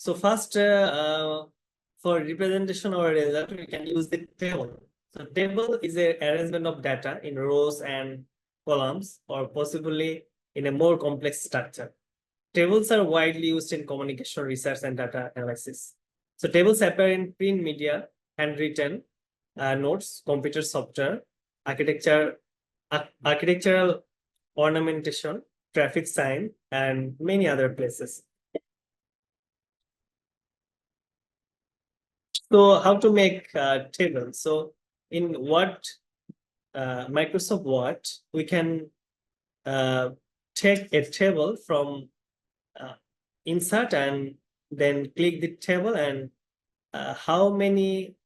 So first, for representation of a result, we can use the table. So table is an arrangement of data in rows and columns, or possibly in a more complex structure. Tables are widely used in communication research and data analysis. So tables appear in print media, handwritten notes, computer software, architectural ornamentation, traffic sign, and many other places. So how to make a table? So in Microsoft Word, we can take a table from insert and then click the table, and how many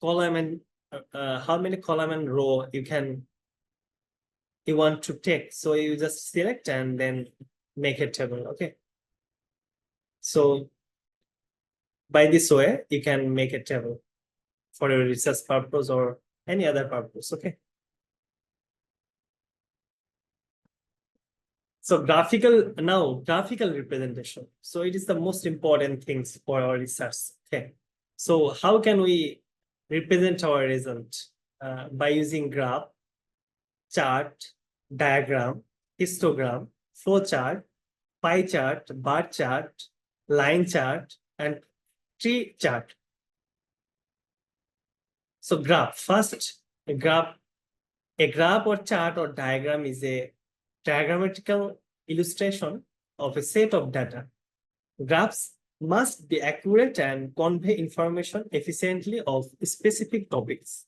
column and row you want to take. So you just select and then make a table. Okay. So by this way, you can make a table for a research purpose or any other purpose. Okay. So graphical representation. So it is the most important things for our research. Okay. So how can we represent our result? By using graph, chart, diagram, histogram, flow chart, pie chart, bar chart, line chart, and tree chart. So graph. First, a graph or chart or diagram is a diagrammatical illustration of a set of data. Graphs must be accurate and convey information efficiently of specific topics.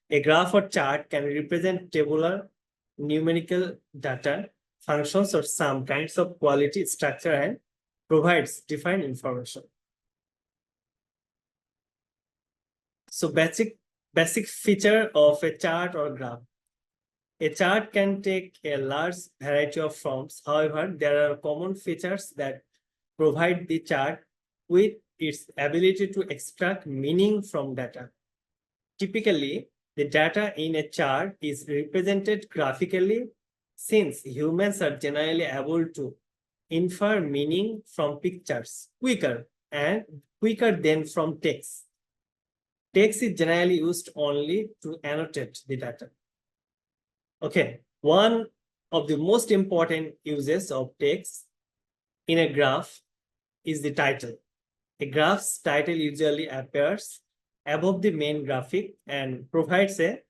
A graph or chart can represent tabular, numerical data, functions, or some kinds of quality structure, and provides defined information. So basic feature of a chart or graph. A chart can take a large variety of forms. However, there are common features that provide the chart with its ability to extract meaning from data. Typically, the data in a chart is represented graphically, since humans are generally able to infer meaning from pictures quicker than from text. Text is generally used only to annotate the data. Okay, one of the most important uses of text in a graph is the title. A graph's title usually appears above the main graphic and provides a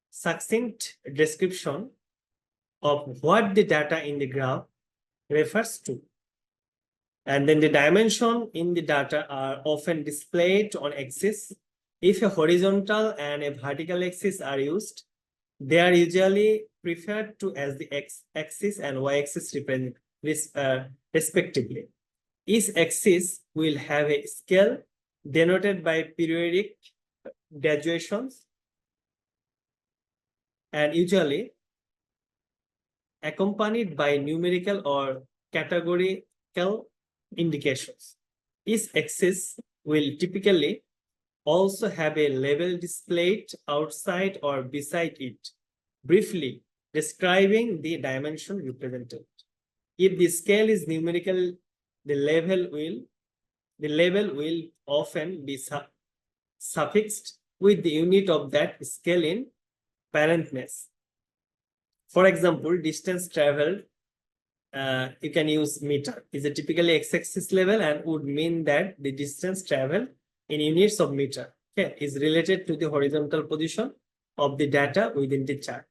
succinct description of what the data in the graph refers to. And then the dimension in the data are often displayed on axis. If a horizontal and a vertical axis are used, they are usually referred to as the x-axis and y-axis respectively. Each axis will have a scale denoted by periodic graduations and usually accompanied by numerical or categorical indications. Each axis will typically also have a label displayed outside or beside it, briefly describing the dimension represented. If the scale is numerical, the label will often be suffixed with the unit of that scale in parentheses. For example, distance traveled, you can use meter, is a typically x-axis level and would mean that the distance traveled in units of meter, okay, is related to the horizontal position of the data within the chart.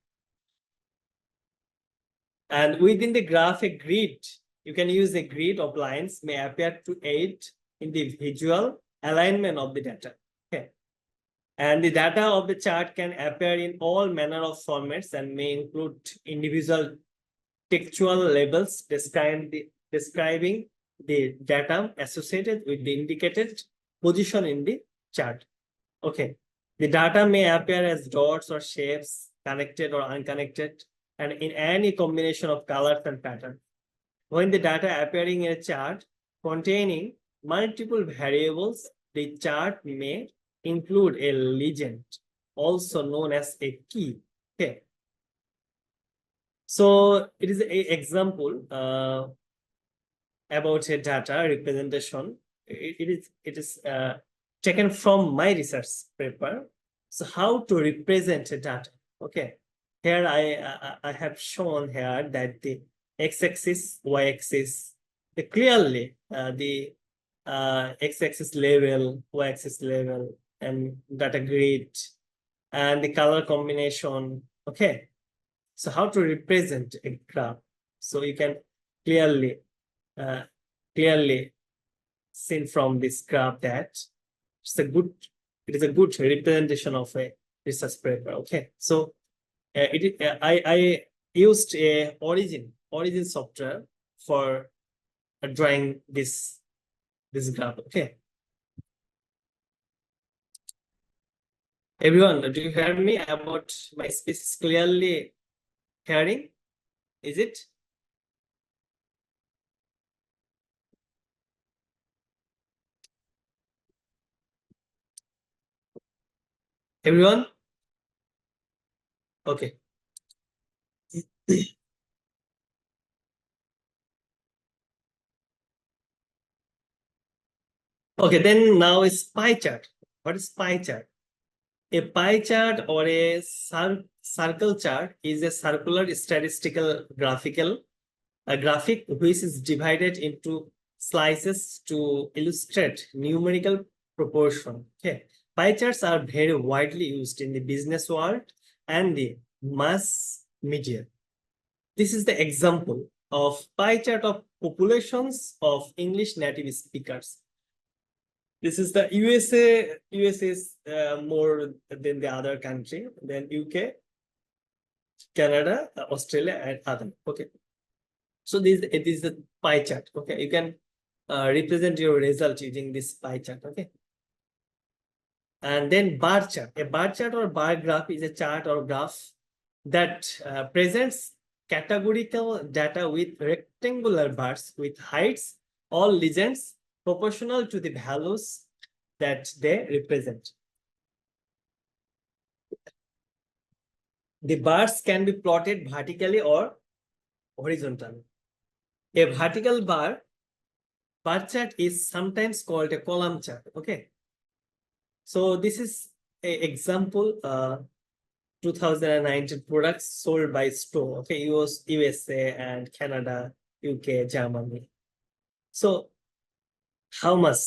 And within the graph, a grid, you can use a grid of lines may appear to aid in the visual alignment of the data. Okay. And the data of the chart can appear in all manner of formats and may include individual textual labels describing the data associated with the indicated position in the chart. Okay. The data may appear as dots or shapes, connected or unconnected, and in any combination of colors and patterns. When the data appearing in a chart containing multiple variables, the chart may include a legend, also known as a key. Okay. So it is an example. about a data representation. It is taken from my research paper. So how to represent a data? Okay, here I have shown here that the x-axis, y-axis, clearly the x-axis level, y-axis level, and data grid, and the color combination. Okay, so how to represent a graph? So you can clearly uh, clearly seen from this graph that it is a good representation of a research paper. Okay, so I used a origin software for drawing this graph. Okay, everyone, do you hear me about my speech is clearly hearing? Is it? Everyone? Okay. Okay, then now is pie chart. What is pie chart? A pie chart or a circle chart is a circular statistical graphic which is divided into slices to illustrate numerical proportion. Okay, pie charts are very widely used in the business world and the mass media. This is the example of pie chart of populations of English native speakers. This is the USA. USA is more than the other country, than UK, Canada, Australia, and other. Okay. So it is the pie chart. Okay, you can represent your result using this pie chart. Okay. And then bar chart. A bar chart or bar graph is a chart or graph that presents categorical data with rectangular bars with heights or legends proportional to the values that they represent. The bars can be plotted vertically or horizontally. A vertical bar chart is sometimes called a column chart. Okay. So this is an example 2019 products sold by store. Okay, USA and Canada, UK, Germany. So how much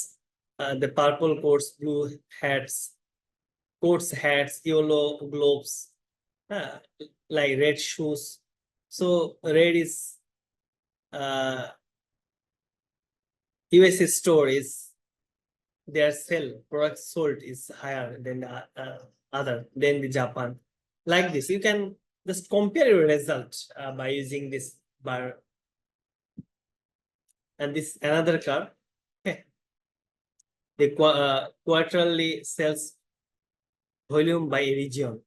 the purple coats, blue hats, yellow gloves, like red shoes. So red is USA store is their products sold is higher than the other than the Japan. Like this, you can just compare your result by using this bar. And this another curve. Okay. The quarterly sales volume by region.